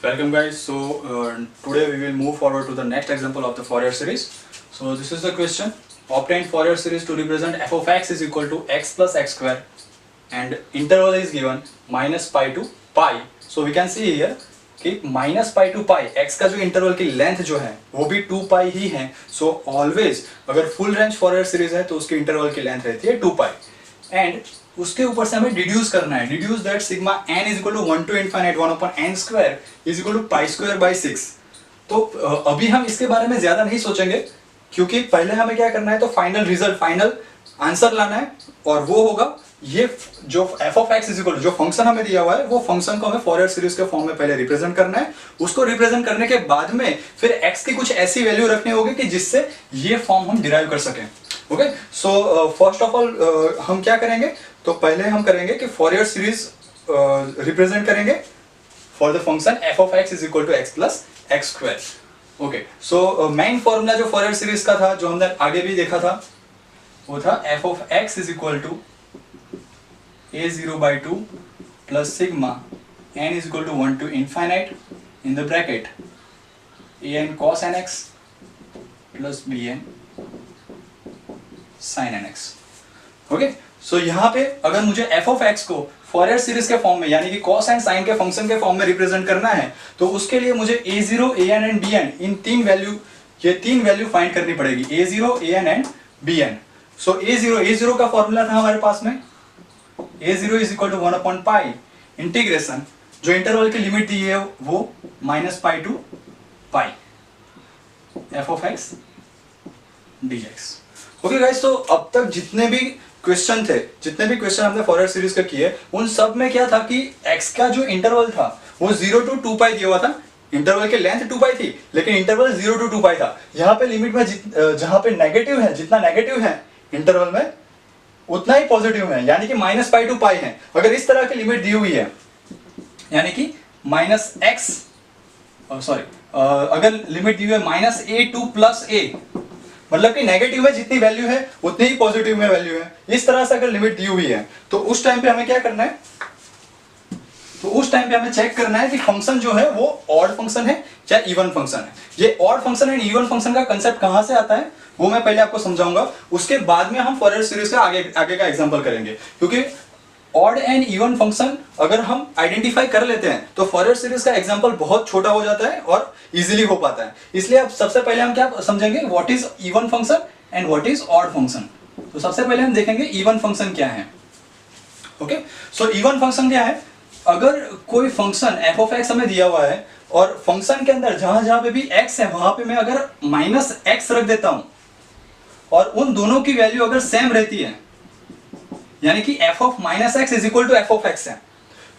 Welcome guys. Today we will move forward to the next example of the Fourier series. So this is the question. Obtain Fourier series to represent f of x is equal to x plus x square and interval is given minus pi to pi. So we can see here कि minus pi to pi x का जो interval की length जो है वो भी 2 पाई ही है. So always अगर फुल रेंज फॉरियर सीरीज है तो उसकी इंटरवल की लेंथ रहती है 2 पाई एंड उसके ऊपर से हमें डिड्यूस करना है. Deduce that sigma n is equal to 1 to infinite 1 upon n square is equal to pi square by 6. तो अभी हम इसके बारे में ज्यादा नहीं सोचेंगे क्योंकि पहले हमें क्या करना है तो फाइनल रिजल्ट फाइनल आंसर लाना है और वो होगा ये जो f of x is equal जो फंक्शन हमें दिया हुआ है वो फंक्शन को हमें फॉरियर सीरीज के फॉर्म में पहले रिप्रेजेंट करना है. उसको रिप्रेजेंट करने के बाद में फिर x की कुछ ऐसी वैल्यू रखनी होगी कि जिससे ये फॉर्म हम डिराइव कर सकें. Okay, so first of all हम क्या करेंगे तो पहले हम करेंगे कि फॉरियर सीरीज रिप्रेजेंट करेंगे for the function f of x is equal to x plus x square. Okay, so main formula जो फॉरियर सीरीज का था जो हमने आगे भी देखा था वो था f of x is equal to a0 by 2 plus sigma n is equal to 1 to infinite in the bracket an cos nx plus bn sin nx. Okay, so यहाँ पे अगर मुझे f of x को फॉरियर series के form में यानी कि cos and sin के फंक्शन के फॉर्म में रिप्रेजेंट करना है तो उसके लिए मुझे a0 an एंड bn इन तीन वैल्यू फाइंड करनी पड़ेगी. a0 an and bn. So a0 का फॉर्मूला था हमारे पास में a0 is equal to 1 upon pi integration जो इंटरवल की लिमिट दी है वो minus pi to pi f of x dx. Okay guys, तो अब तक जितने भी क्वेश्चन हमने फॉरियर सीरीज का किए उन सब में क्या था कि x का जो इंटरवल था वो 0 टू 2 पाई दिया हुआ था. इंटरवल की लेंथ 2 पाई थी लेकिन इंटरवल 0 टू 2 पाई था. यहाँ पे लिमिट में जहां पे नेगेटिव है जितना नेगेटिव है इंटरवल में उतना ही पॉजिटिव है यानी कि माइनस पाई टू पाई है. अगर इस तरह की लिमिट दी हुई है यानी कि माइनस एक्स अगर लिमिट दी हुई है माइनस ए टू प्लस ए मतलब कि नेगेटिव में जितनी वैल्यू है उतनी ही पॉजिटिव में वैल्यू है. इस तरह से अगर लिमिट दी हुई है तो उस टाइम पे हमें क्या करना है तो उस टाइम पे हमें चेक करना है कि फंक्शन जो है वो ऑड फंक्शन है या इवन फंक्शन है. ये odd function and even function का कंसेप्ट कहां से आता है वो मैं पहले आपको समझाऊंगा. उसके बाद में हम फॉरियर सीरीज का आगे का एग्जांपल करेंगे क्योंकि ऑड एंड इवन फंक्शन अगर हम आइडेंटिफाई कर लेते हैं तो फॉरियर सीरीज का एग्जांपल बहुत छोटा हो जाता है और इजीली हो पाता है. इसलिए अब सबसे पहले हम क्या समझेंगे what is even function and what is odd function. तो सबसे पहले हम देखेंगे इवन फंक्शन क्या है. ओके, सो इवन फंक्शन क्या है. अगर कोई फंक्शन f ऑफ x हमें दिया हुआ है और फंक्शन के अंदर जहां जहां पे भी x है वहां पे मैं अगर माइनस x रख देता हूं और उन दोनों की वैल्यू अगर सेम रहती है यानी कि f of minus x is equal to f of x है.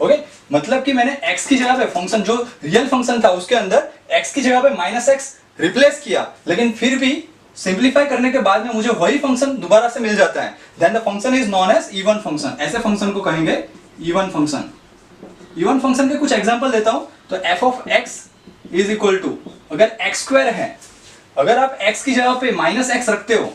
ओके, मतलब कि मैंने x की जगह पे फंक्शन जो रियल फंक्शन था उसके अंदर x की जगह पे माइनस एक्स रिप्लेस किया लेकिन फिर भी सिंप्लीफाई करने के बाद में मुझे वही फंक्शन दोबारा से मिल जाता है. Then the function is known as even function. ऐसे फंक्शन को कहेंगे इवन फंक्शन. इवन फंक्शन के कुछ एग्जांपल देता हूं तो f of x is equal to अगर x स्क्वायर है अगर आप x की जगह पे माइनस एक्स रखते हो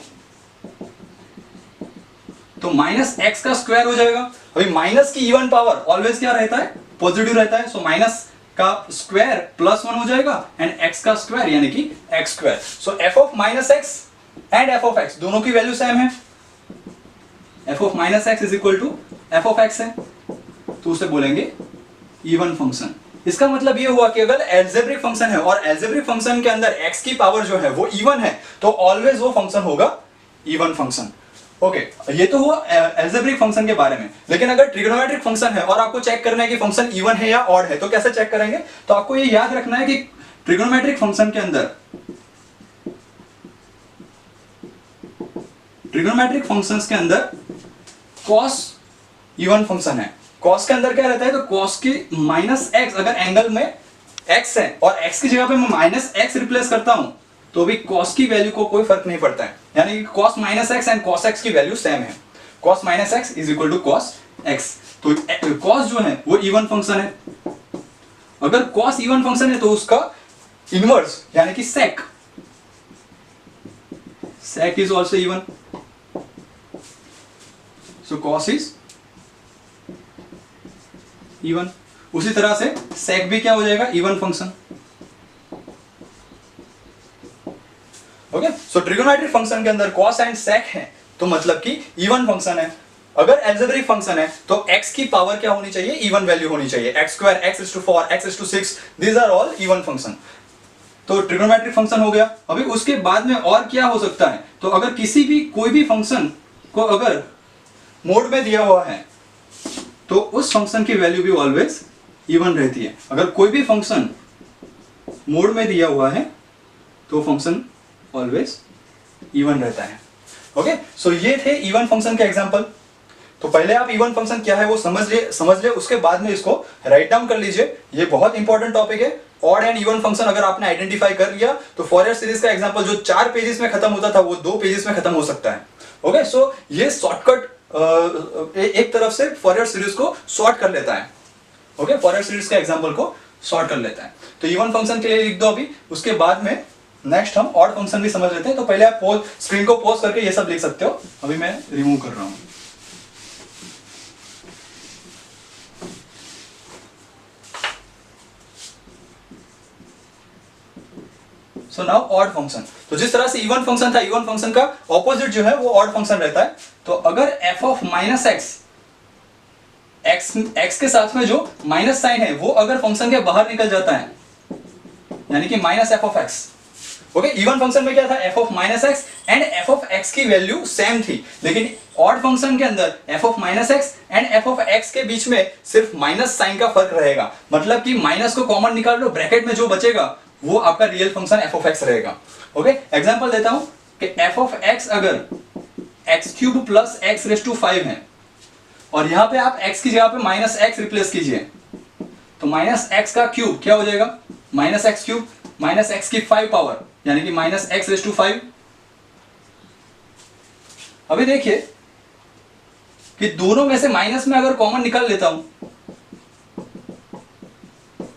तो माइनस एक्स का स्क्वायर हो जाएगा. अभी माइनस की इवन पावर ऑलवेज क्या रहता है पॉजिटिव रहता है. सो माइनस का स्क्वायर प्लस 1 हो जाएगा एंड x का स्क्वायर यानी कि x square. So f of minus x and f of x दोनों की वैल्यू सेम है. f of minus x is equal to f of x है तो उसे बोलेंगे इवन फंक्शन. इसका मतलब ये हुआ कि अगर एल्जेब्रिक फंक्शन है और एल्जेब्रिक फंक्शन के अंदर x की पावर जो है वो इवन है तो ऑलवेज वो फंक्शन होगा इवन फंक्शन. ओके, ये तो हुआ एल्जेब्रिक फंक्शन के बारे में. लेकिन अगर ट्रिग्नोमेट्रिक फंक्शन है और आपको चेक करना है कि फंक्शन इवन है या ऑड है तो कैसे चेक करेंगे. तो आपको ये याद रखना है कि ट्रिग्नोमेट्रिक फंक्शन के अंदर ट्रिग्नोमेट्रिक फंक्शंस के अंदर cos इवन फंक्शन है. cos के अंदर क्या रहता है तो cos की माइनस एक्स अगर एंगल में x है और x की जगह पे मैं माइनस एक्स रिप्लेस करता हूं तो भी cos की वैल्यू को कोई फर्क नहीं पड़ता है यानी कि cos minus x and cos x की वैल्यू सेम है. cos minus x is equal to cos x. तो cos जो है वो इवन फंक्शन है. अगर cos इवन फंक्शन है तो उसका इनवर्स यानी कि sec is also even. So cos is even. उसी तरह से sec भी क्या हो जाएगा, इवन फंक्शन। ओके, सो ट्रिगोनोमेट्रिक फंक्शन के अंदर cos एंड sec है तो मतलब कि इवन फंक्शन है। अगर एल्जेब्रिक फंक्शन है तो x की पावर क्या होनी चाहिए, इवन वैल्यू होनी चाहिए, x2, x⁴, x�6, these are all even function. तो ट्रिगोनोमेट्रिक फंक्शन हो गया। अभी उसके बाद में और क्या हो सकता है, तो अगर किसी भी कोई भी फंक्शन को अगर मोड में दिया हुआ है तो उस फंक्शन की वैल्यू भी ऑलवेज इवन रहती है। अगर कोई भी फंक्शन मोड में दिया हुआ है तो फंक्शन ऑलवेज इवन रहता है। ओके, सो ये थे इवन फंक्शन के एग्जांपल। तो पहले आप इवन फंक्शन क्या है वो समझ ले, उसके बाद में इसको राइट डाउन कर लीजिए। ये बहुत इंपॉर्टेंट टॉपिक है। ऑड एंड इवन फंक्शन अगर आपने आइडेंटिफाई कर लिया तो फॉरियर सीरीज का एग्जांपल जो 4 पेजेस में खत्म होता था वो 2 पेजेस में खत्म हो सकता है। ओके, सो ये शॉर्टकट एक तरफ से फॉरियर सीरीज को शॉर्ट कर लेता है। ओके, फॉरियर सीरीज के एग्जांपल को शॉर्ट कर लेता है। तो इवन फंक्शन के लिए लिख दो अभी, उसके बाद में नेक्स्ट हम ऑड फंक्शन भी समझ लेते हैं। तो पहले आप स्क्रीन को पॉज करके ये सब लिख सकते हो। अभी मैं रिमूव कर रहा हूं। So now odd function. तो जिस तरह से इवन फंक्शन था, इवन फंक्शन का ऑपोजिट जो है वो ऑड फंक्शन रहता है। तो अगर f ऑफ माइनस x के साथ में जो माइनस साइन है वो अगर फंक्शन के बाहर निकल जाता है, यानी कि minus f of x। Okay, even function में क्या था, f of minus x and f of x की वैल्यू सेम थी, लेकिन ऑड फंक्शन के अंदर f of minus x and f of x के बीच में सिर्फ माइनस साइन का फर्क रहेगा। मतलब कि माइनस को कॉमन निकाल लो, ब्रैकेट में जो बचेगा वो आपका real function f of x रहेगा। ओके, एग्जांपल देता हूं कि f ऑफ x अगर x³ प्लस x⁵ है और यहां पे आप x की जगह पे माइनस x रिप्लेस कीजिए, तो माइनस x का क्यूब क्या हो जाएगा, माइनस x³ माइनस x की 5 पावर यानी कि माइनस x⁵। अभी देखिए कि दोनों में से माइनस में अगर कॉमन निकाल लेता हूं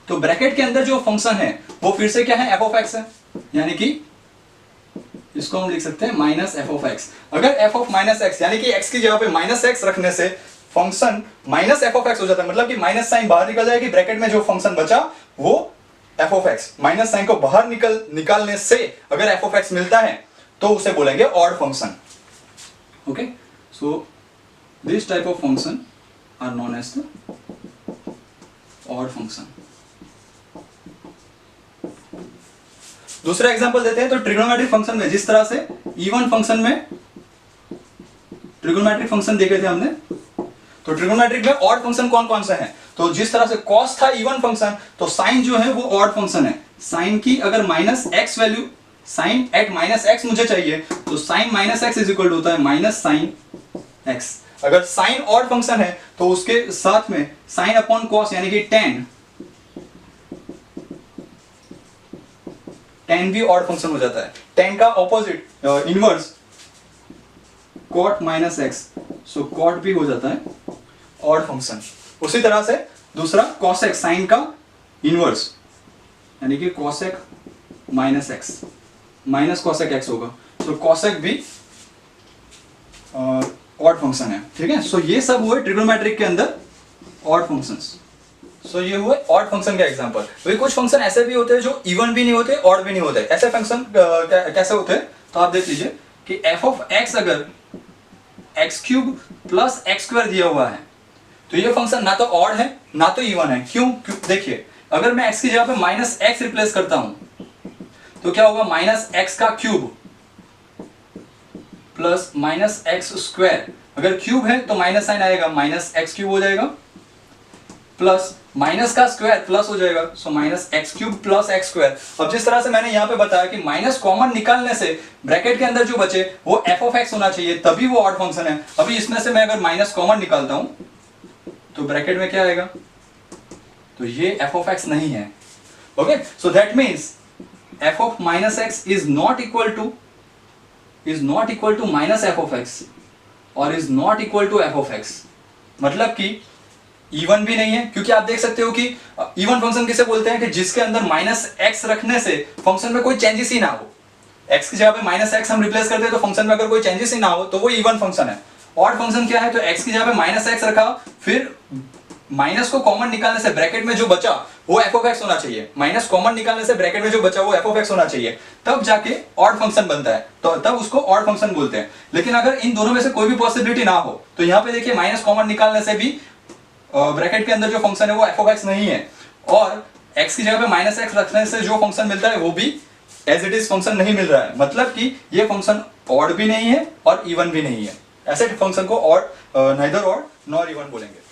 तो ब्रैकेट के अंदर जो फंक्शन है वो फिर से क्या है, f ऑफ x है, यानी कि इसको हम लिख सकते हैं माइनस f ऑफ x। अगर f ऑफ माइनस x यानी कि x की जगह पे माइनस x रखने से function minus f of x हो जाता है, मतलब कि माइनस साइन बाहर निकल जाएगी, ब्रैकेट में जो फंक्शन बचा वो f of x। Minus sine को बाहर निकालने से अगर f ऑफ x मिलता है तो उसे बोलेंगे odd function. Okay, so this type of function are known as the odd function. दूसरा एग्जांपल देते हैं। तो ट्रिगोनोमेट्रिक फंक्शन में जिस तरह से इवन फंक्शन में ट्रिगोनोमेट्रिक फंक्शन देखे थे हमने, तो ट्रिगोनोमेट्रिक में ऑड फंक्शन कौन कौन से हैं, तो जिस तरह से कॉस था इवन फंक्शन, तो साइन जो है वो ऑड फंक्शन है। साइन की अगर minus x value, sine at minus x मुझे चाहिए, तो sine minus x is equal to होता है माइनस साइन एक्स। अगर साइन ऑड फंक्शन है तो उसके साथ में साइन अपॉन कॉस यानी कि टेन भी ऑड फंक्शन हो जाता है। टेन का opposite inverse cot minus x, so cot भी हो जाता है ऑड फंक्शन। उसी तरह से दूसरा कॉसेक, साइन का इनवर्स यानी कि cosec minus x, minus cosec x होगा, सो कॉसेक भी ऑड फंक्शन है। ठीक है, सो ये सब हुए ट्रिगोनोमेट्रिक के अंदर ऑड फंक्शंस। सो ये हुए ऑड फंक्शन के एग्जांपल। वही कुछ फंक्शन ऐसे भी होते हैं जो इवन भी नहीं होते, ऑड भी नहीं होते। ऐसे फंक्शन कैसे होते हैं, तो आप देख लीजिए कि f ऑफ x अगर x³ प्लस x² दिया हुआ है तो ये फंक्शन ना तो ऑड है ना तो इवन है। क्यों? देखिए, अगर मैं x की जगह पे माइनस x रिप्लेस करता हूं तो क्या होगा, माइनस x का क्यूब प्लस माइनस x²। अगर क्यूब है तो माइनस साइन आएगा, माइनस x³ हो जाएगा, प्लस माइनस का स्क्वायर प्लस हो जाएगा, so minus x³ plus x²। अब जिस तरह से मैंने यहां पे बताया कि माइनस कॉमन निकालने से ब्रैकेट के अंदर जो बचे वो f ऑफ x होना चाहिए, तभी वो ऑड फंक्शन है। अभी इसमें से मैं अगर माइनस कॉमन निकालता हूं तो ब्रैकेट में क्या आएगा, तो ये f ऑफ x नहीं है। Okay, so that means f of minus x is not equal to minus f of x और is not equal to f of x। मतलब कि इवन भी नहीं है, क्योंकि आप देख सकते हो कि इवन फंक्शन किसे बोलते हैं कि जिसके अंदर माइनस एक्स रखने से फंक्शन में कोई चेंजेस ही ना हो। एक्स की जगह पे माइनस एक्स हम रिप्लेस करते हैं तो फंक्शन में अगर कोई चेंजेस ही ना हो तो वो इवन फंक्शन है। ऑड फंक्शन क्या है, तो एक्स की जगह पे माइनस एक्स रखा, फिर माइनस को कॉमन निकालने से ब्रैकेट में जो बचा वो एफ ऑफ एक्स होना चाहिए, माइनस कॉमन निकालने से ब्रैकेट में जो बचा वो एफ ऑफ एक्स होना चाहिए, तब जाके ऑड फंक्शन बनता है, तो तब उसको ऑड फंक्शन बोलते हैं। लेकिन अगर इन दोनों में से कोई भी पॉसिबिलिटी ना हो तो यहाँ पे देखिए माइनस कॉमन निकालने से भी ब्रैकेट के अंदर जो फंक्शन है वो एफ ऑफ एक्स नहीं है, और एक्स की जगह पे माइनस एक्स रखने से जो फंक्शन मिलता है वो भी एज इट इज फंक्शन नहीं मिल रहा है, मतलब कि ये फंक्शन ऑड भी नहीं है और इवन भी नहीं है। ऐसे फंक्शन को odd, neither odd nor even बोलेंगे।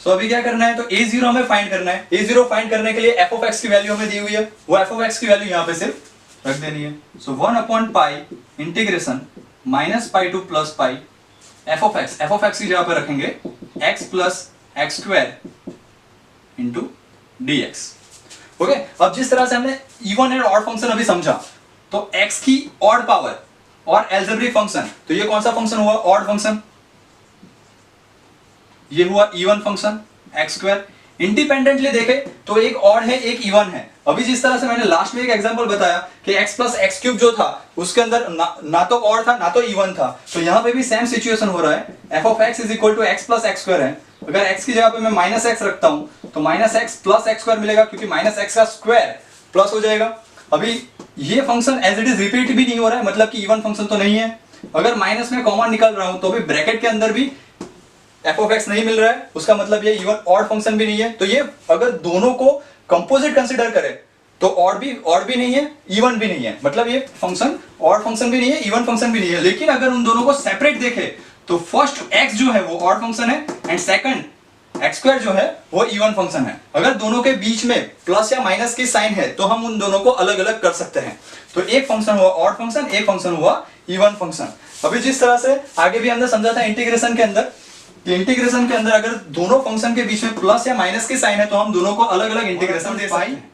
सो अभी क्या करना है, तो a0 हमें फाइंड करना है। a0 फाइंड करने के लिए f ऑफ x की वैल्यू हमें दी हुई है, वो f ऑफ x की वैल्यू यहाँ पे सिर्फ रख देनी है। सो 1 upon pi integration minus pi two plus pi f of x की जगह पे रखेंगे x plus x square into dx। Okay, अब जिस तरह से हमने इवन एंड ऑड फंक्शन अभी समझा, तो x की ऑड पावर और एल्जेब्रिक फंक्शन, तो ये कौन सा फंक्शन हुआ, ऑड फंक्शन, ये हुआ even function x square. Independently देखे तो एक ऑड है एक इवन है। अभी जिस तरह से मैंने लास्ट में एक एग्जांपल बताया कि x प्लस एक्स क्यूब जो था उसके अंदर ना तो ऑड था ना तो इवन था, तो यहां पे भी सेम सिचुएशन हो रहा है। f of x is equal to x plus x square है, अगर x की जगह पे मैं माइनस एक्स रखता हूं तो minus x plus x square मिलेगा, क्योंकि माइनस एक्स का स्क्वायर प्लस हो जाएगा। अभी ये function as it is repeat भी नहीं हो रहा है, मतलब कि इवन फंक्शन तो नहीं है। अगर माइनस में कॉमन निकल रहा हूं तो भी ब्रैकेट के अंदर भी एफ ऑफ एक्स नहीं मिल रहा है, उसका मतलब ये इवन ऑड फंक्शन भी नहीं है। तो ये अगर दोनों को कंपोजिट कंसीडर करें तो ऑड भी नहीं है, इवन भी नहीं है, मतलब ये फंक्शन ऑड फंक्शन भी नहीं है, इवन फंक्शन भी नहीं है। लेकिन अगर उन दोनों को सेपरेट देखें तो फर्स्ट x जो है वो ऑड फंक्शन है एंड सेकंड एक्स स्क्वायर जो है वो इवन फंक्शन है। अगर दोनों के बीच में प्लस या माइनस की साइन है तो हम उन दोनों को अलग अलग कर सकते हैं। तो एक फंक्शन हुआ ऑड फंक्शन, एक फंक्शन हुआ इवन फंक्शन। अभी जिस तरह से आगे भी हमने समझा था इंटीग्रेशन के अंदर, इंटीग्रेशन के अंदर अगर दोनों फंक्शन के बीच में प्लस या माइनस की साइन है तो हम दोनों को अलग अलग इंटीग्रेशन दे सकते हैं।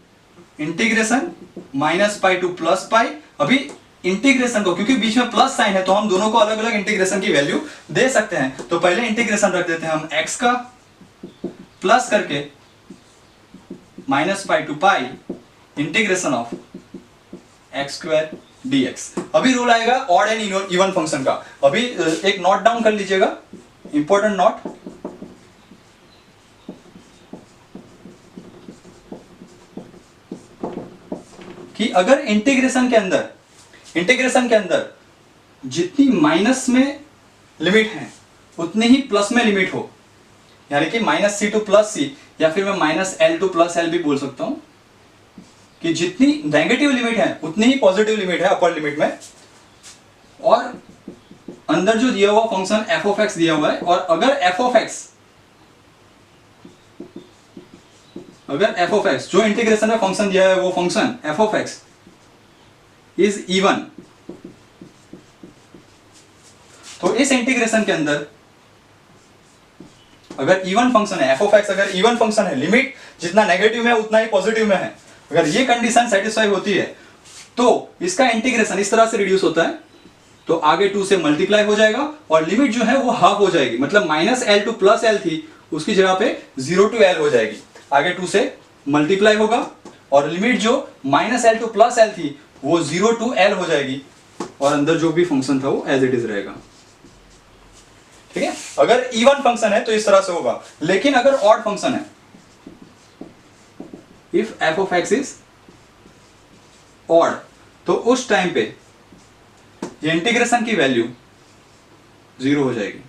Integration minus pi two plus pi, अभी इंटीग्रेशन को क्योंकि बीच में प्लस साइन है तो हम दोनों को अलग अलग इंटीग्रेशन की वैल्यू दे सकते हैं। तो पहले इंटीग्रेशन रख देते हैं हम x का प्लस करके minus pi to pi integration of x square dx। अभी रूल आएगा ऑड एंड इवन फंक्शन का। अभी एक नोट डाउन कर लीजिएगा, इंपॉर्टेंट नोट, कि अगर इंटीग्रेशन के अंदर जितनी माइनस में लिमिट है उतनी ही प्लस में लिमिट हो, यानी कि माइनस सी टू प्लस सी, या फिर मैं minus L two plus L भी बोल सकता हूं, कि जितनी नेगेटिव लिमिट है उतनी ही पॉजिटिव लिमिट है अपर लिमिट में, और अंदर जो दिया हुआ फंक्शन एफ ऑफ एक्स दिया हुआ है, और अगर एफ ऑफ एक्स जो इंटीग्रेशन में फंक्शन दिया है वो function F of x is even, तो इस इंटीग्रेशन के अंदर अगर इवन फंक्शन है, एफ ऑफ एक्स अगर इवन फंक्शन है, लिमिट जितना नेगेटिव में उतना ही पॉजिटिव में है, अगर ये कंडीशन सेटिस्फाई होती है तो इसका इंटीग्रेशन इस तरह से रिड्यूस होता है, तो आगे 2 से मल्टीप्लाई हो जाएगा और लिमिट जो है वो हाफ हो जाएगी, मतलब minus L two plus L थी उसकी जगह पे 0 टू एल हो जाएगी, आगे 2 से मल्टीप्लाई होगा और लिमिट जो minus L two plus L थी वो 0 टू एल हो जाएगी, और अंदर जो भी फंक्शन था वो एज इट इज रहेगा। ठीक है, अगर इवन फंक्शन है तो इस तरह से होगा, लेकिन अगर ऑड फंक्शन है, if F of x is odd, तो उस टाइम पे ये इंटीग्रेशन की वैल्यू 0 हो जाएगी।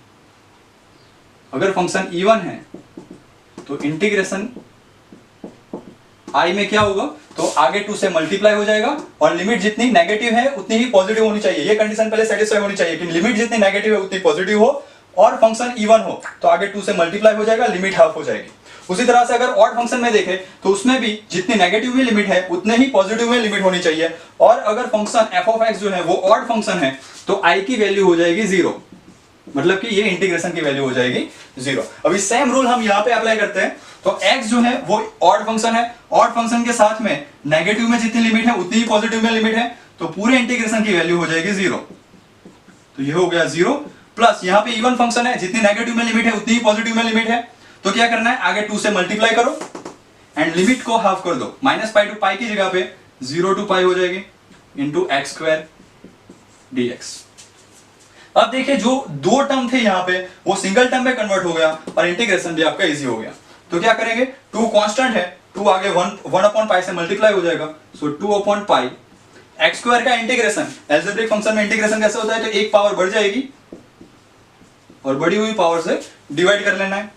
अगर फंक्शन इवन है तो इंटीग्रेशन आई में क्या होगा, तो आगे 2 से मल्टीप्लाई हो जाएगा और लिमिट जितनी नेगेटिव है उतनी ही पॉजिटिव होनी चाहिए। ये कंडीशन पहले सेटिस्फाई होनी चाहिए कि लिमिट जितनी नेगेटिव है उतनी पॉजिटिव हो और फंक्शन इवन हो, तो आगे 2 से मल्टीप्लाई हो जाएगा, लिमिट हाफ हो जाएगी। उसी तरह से अगर ऑड फंक्शन में देखें तो उसमें भी जितनी नेगेटिव में लिमिट है उतने ही पॉजिटिव में लिमिट होनी चाहिए, और अगर फंक्शन एफ ऑफ एक्स जो है वो ऑड फंक्शन है तो आई की वैल्यू हो जाएगी 0, मतलब कि ये इंटीग्रेशन की वैल्यू हो जाएगी 0। अभी सेम रूल हम यहाँ पे अप्लाई करते हैं, तो x जो है वो ऑड फंक्शन है, ऑड फंक्शन के साथ में नेगेटिव में जितनी लिमिट है उतनी ही पॉजिटिव में लिमिट है, तो पूरे इंटीग्रेशन की वैल्यू हो जाएगी 0। तो ये हो गया 0 प्लस यहाँ पे इवन फंक्शन है, जितनी नेगेटिव में लिमिट है उतनी ही पॉजिटिव में लिमिट है, तो क्या करना है, आगे 2 से मल्टीप्लाई करो एंड लिमिट को हाफ कर दो, माइनस पाई टू पाई की जगह पे 0 टू पाई हो जाएगी इंटू एक्स स्क्वायर dx। अब देखिए जो दो टर्म थे यहाँ पे वो सिंगल टर्म में कन्वर्ट हो गया और इंटीग्रेशन भी आपका इजी हो गया। तो क्या करेंगे, 2 कांस्टेंट है, 2 आगे 1 अपॉन पाई से मल्टीप्लाई हो जाएगा, सो 2 अपॉन पाई एक्स स्क्वायर का इंटीग्रेशन, एल्जेब्रिक फंक्शन में इंटीग्रेशन कैसे होता है, तो एक पावर बढ़ जाएगी और बढ़ी हुई पावर से डिवाइड कर लेना है,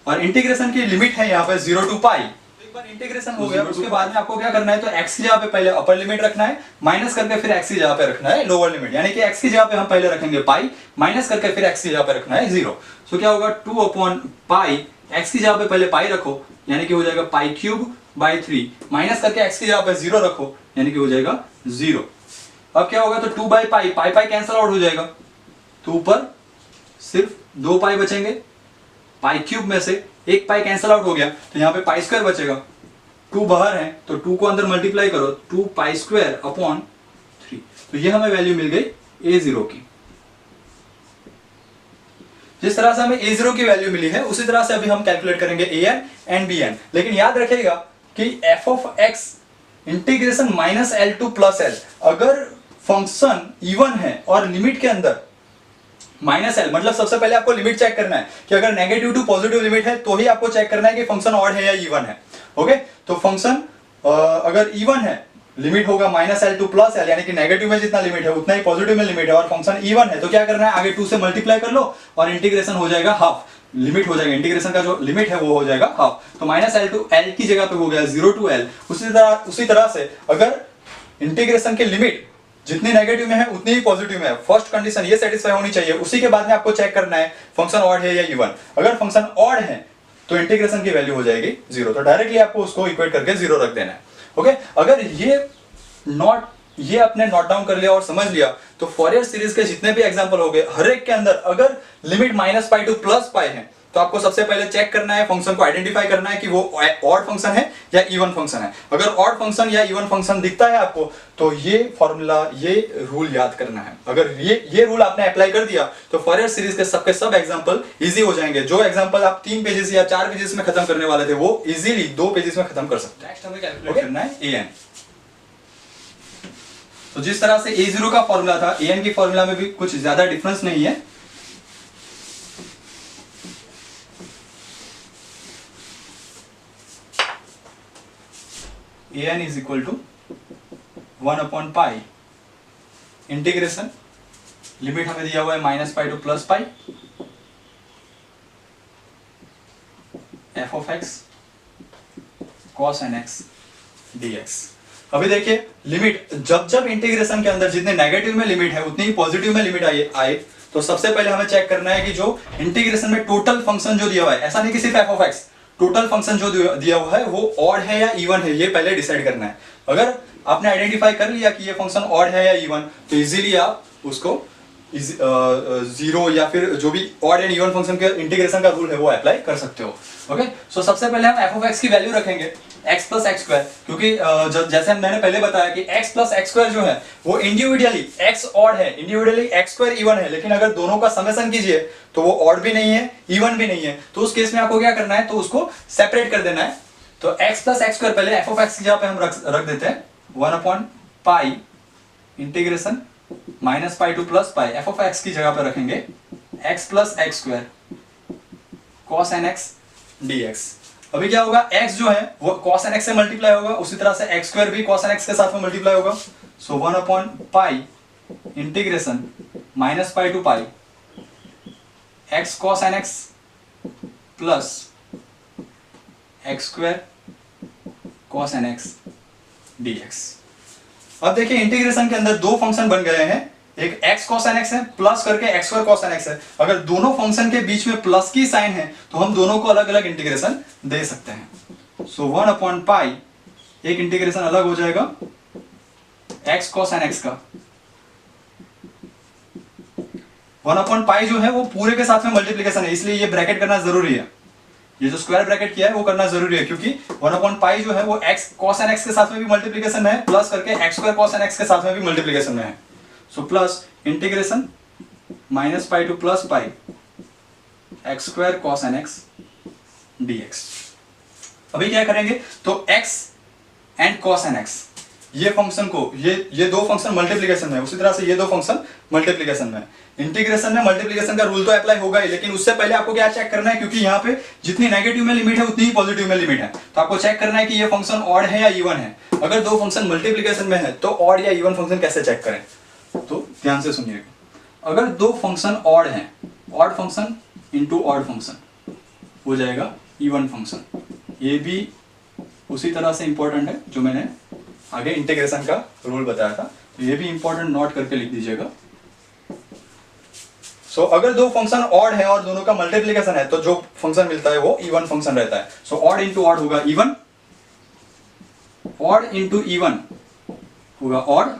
और इंटीग्रेशन की लिमिट है यहाँ पे 0 टू पाई। एक बार इंटीग्रेशन हो गया उसके बाद में आपको क्या करना है, तो x की जगह पे पहले अपर लिमिट रखना है, माइनस करके फिर x की जगह पे रखना है लोअर लिमिट, यानी कि x की जगह पे हम पहले रखेंगे पाई, माइनस करके फिर x की जगह पे रखना है 0। सो क्या होगा, 2 अपॉन पाई, x की जगह पे पहले पाई रखो यानी कि हो जाएगा पाई क्यूब बाई 3, माइनस करके x की जगह पे 0 रखो यानी कि हो जाएगा 0। अब क्या होगा, तो 2 by pi, pi pi cancel out हो जाएगा, तो ऊपर सिर्फ 2 पाई बचेंगे, पाई क्यूब में से एक पाई कैंसिल आउट हो गया तो यहाँ पे पाई स्क्वायर बचेगा, 2 बाहर है तो 2 को अंदर मल्टीप्लाई करो, 2 पाई स्क्वायर अपॉन 3, तो ये हमें वैल्यू मिल गई a0 की। जिस तरह से हमें a0 की वैल्यू मिली है उसी तरह से अभी हम कैलकुलेट करेंगे an एंड bn, लेकिन याद रखिएगा कि f of x integration minus L two plus L, अगर फंक्शन इवन है और लिमिट के अंदर माइनस एल, मतलब सबसे पहले आपको लिमिट चेक करना है कि अगर नेगेटिव टू पॉजिटिव लिमिट है तो ही आपको चेक करना है कि फंक्शन ऑड है या इवन है। ओके, तो फंक्शन अगर इवन है, लिमिट होगा minus L two plus L, यानी कि नेगेटिव में जितना लिमिट है उतना ही पॉजिटिव में लिमिट है, और फंक्शन इवन है तो क्या करना है, आगे 2 से मल्टीप्लाई कर लो और इंटीग्रेशन हो जाएगा हाफ, लिमिट हो जाएगा, इंटीग्रेशन का जो लिमिट है वो हो जाएगा हाफ, तो माइनस एल टू एल की जगह पे हो गया 0 टू एल। उसी तरह से अगर इंटीग्रेशन की लिमिट जितनी नेगेटिव में है उतनी ही पॉजिटिव में है, फर्स्ट कंडीशन ये सेटिस्फाई होनी चाहिए, उसी के बाद में आपको चेक करना है फंक्शन ऑड है या इवन। अगर फंक्शन ऑड है तो इंटीग्रेशन की वैल्यू हो जाएगी 0, तो डायरेक्टली आपको उसको इक्वेट करके 0 रख देना है। ओके, अगर ये आपने नोट डाउन कर लिया और समझ लिया तो फॉरियर सीरीज के जितने भी एग्जांपल हो गए हर एक के अंदर अगर limit minus pi two plus pi है तो आपको सबसे पहले चेक करना है, फंक्शन को आइडेंटिफाई करना है कि वो ऑड फंक्शन है या इवन फंक्शन है। अगर ऑड फंक्शन या इवन फंक्शन दिखता है आपको तो ये फॉर्मूला, ये रूल याद करना है। अगर ये रूल आपने अप्लाई कर दिया तो फॉरियर सीरीज के सब एग्जांपल इजी हो जाएंगे। जो एग्जांपल आप 3 पेजेस या 4 पेजेस में खत्म करने वाले थे वो इजीली 2 पेजेस में खत्म कर सकते हैं। नेक्स्ट हमें कैलकुलेट करना है an। तो जिस तरह से a0 का फॉर्मूला था, an की फॉर्मूला में भी कुछ ज्यादा डिफरेंस नहीं है। an is equal to 1 upon pi integration, limit हमें दिया हुआ है minus pi two plus pi, f of x cos n x dx। अभी देखिए लिमिट, जब इंटीग्रेशन के अंदर जितने नेगेटिव में लिमिट है उतनी ही पॉजिटिव में लिमिट आए तो सबसे पहले हमें चेक करना है कि जो इंटीग्रेशन में टोटल फंक्शन जो दिया हुआ है, ऐसा नहीं कि सिर्फ f of x, total function जो दिया हुआ है वो ऑड है या इवन है, ये पहले डिसाइड करना है। अगर आपने आइडेंटिफाई कर लिया कि ये फंक्शन ऑड है या इवन तो इजीली आप उसको 0 या फिर जो भी ऑड एंड इवन फंक्शन के इंटीग्रेशन का रूल है वो अप्लाई कर सकते हो। ओके, सो सबसे पहले हम f ऑफ x की वैल्यू रखेंगे x प्लस एक्स स्क्वायर, क्योंकि जैसे मैंने पहले बताया कि x प्लस एक्स स्क्वायर जो है वो इंडिविजुअली x ऑड है, इंडिविजुअली एक्स स्क्वायर इवन है, लेकिन अगर दोनों का समेशन कीजिए तो वो ऑड भी नहीं है इवन भी नहीं है, तो उस केस में आपको क्या करना है, तो उसको सेपरेट कर देना है। तो x प्लस एक्स स्क्वायर पहले f ऑफ x की जगह पे हम रख देते हैं 1 upon pi integration minus pi two plus pi, f of x की जगह पे रखेंगे x plus x square cos n x dx। अभी क्या होगा, x जो है वो cos n x से मल्टीप्लाई होगा, उसी तरह से x स्क्वायर भी cos n x के साथ में मल्टीप्लाई होगा, so 1 upon pi integration minus pi to pi x cos n x plus x square cos n x dx। अब देखिए इंटीग्रेशन के अंदर दो फंक्शन बन गए हैं, एक x cos n x है प्लस करके x square cos n x है। अगर दोनों फंक्शन के बीच में प्लस की साइन है तो हम दोनों को अलग अलग इंटीग्रेशन दे सकते हैं। सो 1 अपॉन पाई, एक इंटीग्रेशन अलग हो जाएगा x cos n x का, 1 अपॉन पाई जो है वो पूरे के साथ में मल्टीप्लीकेशन है, इसलिए ये ब्रैकेट करना जरूरी है, ये जो स्क्वायर ब्रैकेट किया है वो करना जरूरी है, क्योंकि 1 अपॉन पाई जो है वो x cos n x के साथ में भी मल्टीप्लीकेशन है, प्लस करके x square cos n x के साथ में भी मल्टीप्लीकेशन में है। So plus integration minus pi two plus pi x square cos n x dx। अभी क्या करेंगे, तो x and cos n x ये फंक्शन को ये दो फंक्शन मल्टीप्लिकेशन में है, उसी तरह से ये दो फंक्शन मल्टीप्लिकेशन में है। इंटीग्रेशन में मल्टीप्लिकेशन का रूल तो अप्लाई होगा ही, लेकिन उससे पहले आपको क्या चेक करना है, क्योंकि यहाँ पे जितनी नेगेटिव में लिमिट है उतनी ही पॉजिटिव में लिमिट है, तो आपको चेक करना है कि ये फंक्शन ऑड है या इवन है। अगर दो फंक्शन मल्टीप्लिकेशन में है तो ऑड या इवन फंक्शन कैसे चेक करें, तो ध्यान से सुनिएगा। अगर दो फंक्शन ऑड है, odd function into odd function हो जाएगा इवन फंक्शन। ये भी उसी तरह से इंपॉर्टेंट है जो मैंने आगे इंटीग्रेशन का रूल बताया था, तो ये भी इंपॉर्टेंट नोट करके लिख दीजिएगा। सो अगर दो फंक्शन ऑड है और दोनों का मल्टीप्लिकेशन है तो जो फंक्शन मिलता है वो इवन फंक्शन रहता है। सो ऑड इंटू ऑड होगा इवन, ऑड इंटू इवन होगा ऑड,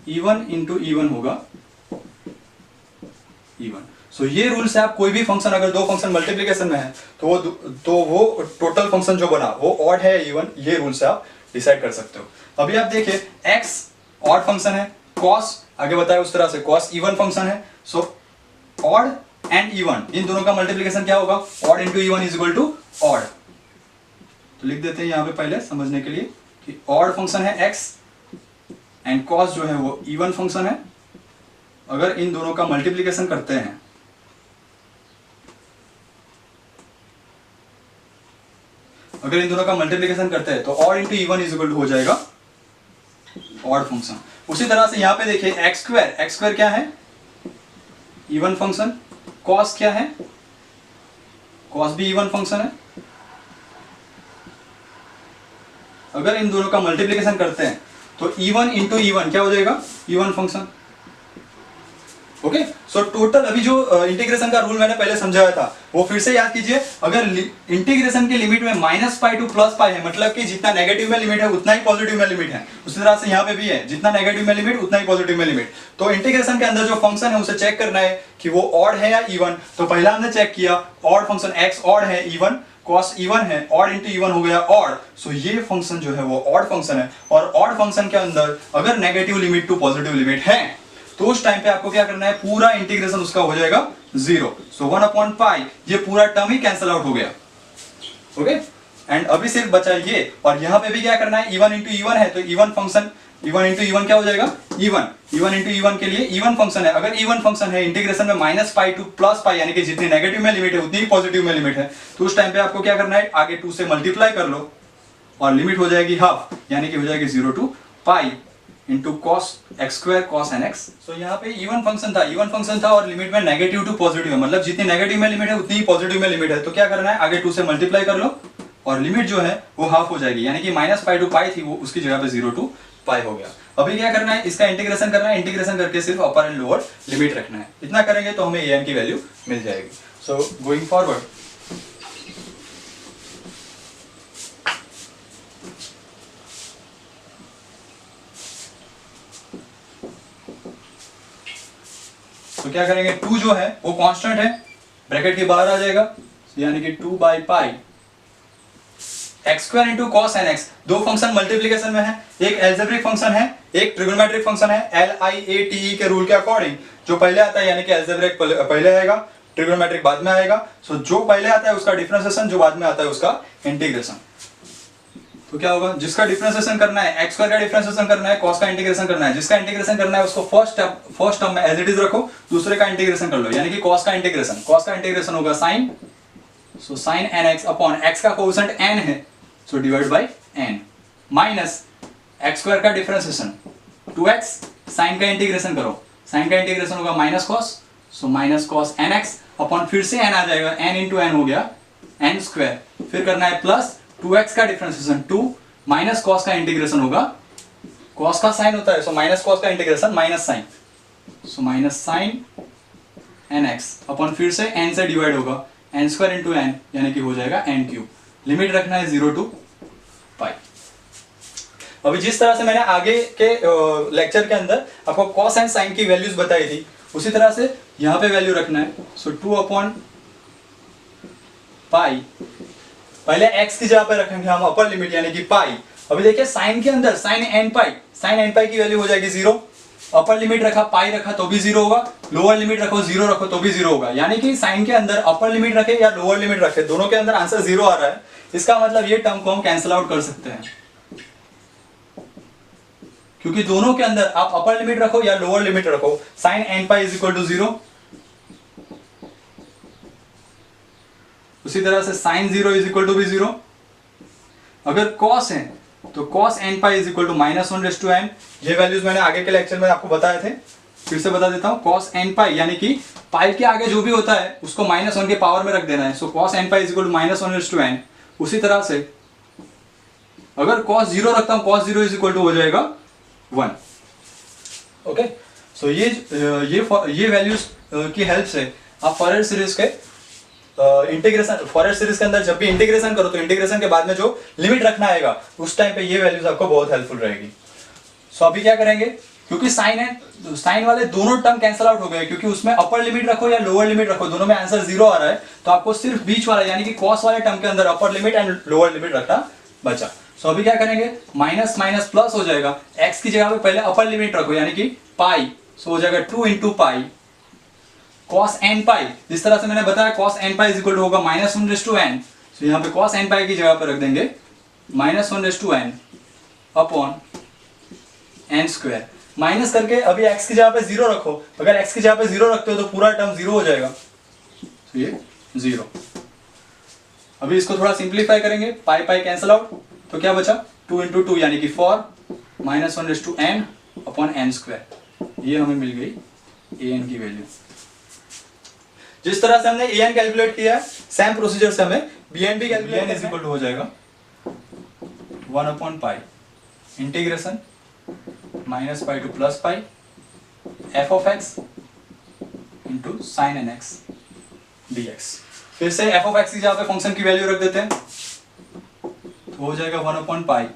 इवन इंटू इवन होगा इवन। सो ये रूल से आप कोई भी फंक्शन, अगर दो फंक्शन मल्टीप्लिकेशन में है तो वो टोटल फंक्शन जो बना वो ऑड है या इवन, ये रूल से आप डिसाइड कर सकते हो। अभी आप देखिए x ऑड फंक्शन है, cos आगे बताया उस तरह से cos इवन फंक्शन है। सो ऑड एंड इवन इन दोनों का मल्टीप्लिकेशन क्या होगा, odd into even is equal to odd. तो लिख देते हैं यहां पे पहले समझने के लिए कि ऑड फंक्शन है x एंड cos जो है वो इवन फंक्शन है। अगर इन दोनों का मल्टीप्लिकेशन करते हैं तो odd into even is equal to हो जाएगा ऑड फंक्शन। उसी तरह से यहां पे देखिए एक्स स्क्वायर क्या है, इवन फंक्शन। कॉस क्या है, कॉस भी इवन फंक्शन है। अगर इन दोनों का मल्टीप्लिकेशन करते हैं तो इवन इंटू इवन क्या हो जाएगा, even function. Okay, so total अभी जो इंटीग्रेशन का रूल मैंने पहले समझाया था वो फिर से याद कीजिए। अगर इंटीग्रेशन की लिमिट में -पाई टू +पाई है, मतलब कि जितना नेगेटिव में लिमिट है उतना ही पॉजिटिव में लिमिट है। उसी तरह से यहाँ पे भी है, जितना नेगेटिव में लिमिट उतना ही पॉजिटिव में लिमिट। तो इंटीग्रेशन के अंदर जो फंक्शन है उसे चेक करना है कि वो ऑड है या इवन। तो पहला हमने चेक किया, ऑड फंक्शन एक्स ऑड है, इवन cos इवन है, ऑड इंटू इवन हो गया ऑड। सो ये फंक्शन जो है वो ऑड फंक्शन है, और ऑड फंक्शन के अंदर अगर negative limit to positive limit है तो उस टाइम पे आपको क्या करना है, पूरा इंटीग्रेशन उसका हो जाएगा 0। सो 1/पाई ये पूरा टर्म ही कैंसिल आउट हो गया। ओके, एंड अभी सिर्फ बचा ये, और यहां पे भी क्या करना है, इवन इंटू इवन है तो even function, even into even क्या हो जाएगा, इवन इंटू इवन के लिए इवन फंक्शन है। अगर इवन फंक्शन है, इंटीग्रेशन में -पाई टू +पाई यानी कि जितनी नेगेटिव में लिमिट है उतनी ही पॉजिटिव में लिमिट है, तो उस टाइम पे आपको क्या करना है, आगे 2 से मल्टीप्लाई कर लो और लिमिट हो जाएगी हाफ, यानी कि हो जाएगी 0 to pi into cos x² cos nx। सो यहाँ पे इवन फंक्शन था और लिमिट में नेगेटिव टू पॉजिटिव है, मतलब जितनी नेगेटिव में लिमिट है उतनी ही पॉजिटिव में लिमिट है। तो क्या करना है, आगे 2 से मल्टीप्लाई कर लो और लिमिट जो है वो हाफ हो जाएगी, यानी कि -पाई टू पाई थी वो उसकी जगह पे 0 to पाई हो गया। अभी क्या करना है, इसका इंटीग्रेशन करना है, इंटीग्रेशन करके सिर्फ अपर एंड लोअर लिमिट रखना है। इतना करेंगे तो हमें an की वैल्यू मिल जाएगी। सो गोइंग फॉरवर्ड, तो क्या करेंगे, 2 जो है वो कांस्टेंट है, ब्रैकेट के बाहर आ जाएगा, यानी कि 2/पाई x² इंटू cos nx। दो फंक्शन मल्टीप्लिकेशन में है, एक एल्जेब्रिक फंक्शन है, एक ट्रिग्नोमेट्रिक फंक्शन है। LIATE के रूल के अकॉर्डिंग जो पहले आता है, यानी कि एल्जेब्रिक पहले आएगा, ट्रिग्नोमेट्रिक बाद में आएगा। सो जो पहले आता है उसका डिफरेंशिएशन, जो बाद में आता है उसका इंटीग्रेशन। तो क्या होगा, जिसका डिफरेंशिएशन करना है, x² का डिफरेंशिएशन करना है, cos का इंटीग्रेशन करना है। जिसका इंटीग्रेशन करना है उसको फर्स्ट टर्म में एज इट इज रखो, दूसरे का इंटीग्रेशन कर लो, यानी कि cos का इंटीग्रेशन होगा sin। सो sin nx अपॉन x का कोएफिशिएंट n है, so divide by n, minus x² का डिफरेंशिएशन 2x, sin का इंटीग्रेशन करो, sin का इंटीग्रेशन होगा माइनस cos, सो माइनस cos nx अपॉन फिर से n आ जाएगा, n इंटू n हो गया n², फिर करना है प्लस 2x का डिफरेंशिएशन 2 माइनस cos का इंटीग्रेशन होगा, cos का साइन होता है, सो माइनस cos का integration minus sine, so minus sine nx upon फिर से n से डिवाइड होगा, n² इंटू n यानी कि हो जाएगा n³। लिमिट रखना है 0 to पाई। अभी जिस तरह से मैंने आगे के लेक्चर के अंदर आपको cos एंड sin की वैल्यूज बताई थी, उसी तरह से यहाँ पे वैल्यू रखना है। सो 2/पाई, पहले x की जगह पे रखेंगे हम अपर लिमिट यानी कि पाई। अभी देखिए साइन के अंदर sin n पाई की वैल्यू हो जाएगी 0, अपर लिमिट रखा पाई रखा तो भी 0 होगा, लोअर लिमिट रखो 0 रखो तो भी 0 होगा। यानी कि साइन के अंदर अपर लिमिट रखे या लोअर लिमिट रखे, दोनों के अंदर आंसर 0 आ रहा है। इसका मतलब ये टर्म को हम कैंसिल आउट कर सकते हैं, क्योंकि दोनों के अंदर आप अपर लिमिट रखो या लोअर लिमिट रखो, sine n pi is equal to 0। उसी तरह से साइन 0 इज इक्वल टू भी 0। अगर कॉस है तो cos n pi is equal to -1/n। ये वैल्यूज मैंने आगे के लेक्चर में आपको बताए थे, फिर से बता देता हूं। कॉस एन पाई यानी कि पाई के आगे जो भी होता है उसको -1 के पावर में रख देना है। So cos n pi is equal to -1/n। उसी तरह से अगर कॉस 0 रखता हूं, कॉस 0 इज इक्वल टू हो जाएगा 1। ओके, सो ये वैल्यूज की हेल्प से आप फॉरियर सीरीज के इंटीग्रेशन, फॉरियर सीरीज के अंदर जब भी इंटीग्रेशन करो तो इंटीग्रेशन के बाद में जो लिमिट रखना आएगा उस टाइम पे ये वैल्यूज आपको बहुत हेल्पफुल रहेगी। सो अभी क्या करेंगे, क्योंकि साइन है, साइन वाले दोनों टर्म कैंसिल आउट हो गए, क्योंकि उसमें अपर लिमिट रखो या लोअर लिमिट रखो दोनों में आंसर 0 आ रहा है, तो आपको सिर्फ बीच वाला यानी कि कॉस वाले टर्म के अंदर upper limit and lower limit रखना बचा। सो अभी क्या करेंगे, माइनस माइनस प्लस हो जाएगा, एक्स की जगह पे पहले अपर लिमिट रखो यानी कि पाई, सो हो जाएगा 2 into pi cos n pi. जिस तरह से मैंने बताया cos n pi is equal to होगा -1/n। तो यहाँ पे कॉस एन पाई की जगह पे रख देंगे -1/n upon N square. Minus करके अभी x की जगह पे 0 रखो, अगर x की जगह पे 0 रखते हो तो पूरा टर्म 0 हो जाएगा, तो ये 0। अभी इसको थोड़ा सिंप्लीफाई करेंगे, पाई पाई कैंसिल आउट, तो क्या बचा 2 इंटू 2 यानी कि 4 -1/n अपॉन एन स्क्वायर। ये हमें मिल गई an की वैल्यू। जिस तरह से हमने an कैलकुलेट किया है सेम प्रोसीजर से हमें bn भी कैलकुलेट इज इक्वल टू हो जाएगा 1/पाई इंटीग्रेशन -पाई to +pi f of x into sine n x dx। फिर से f ऑफ x की जगह पे फंक्शन की वैल्यू रख देते हैं, तो हो जाएगा 1/पाई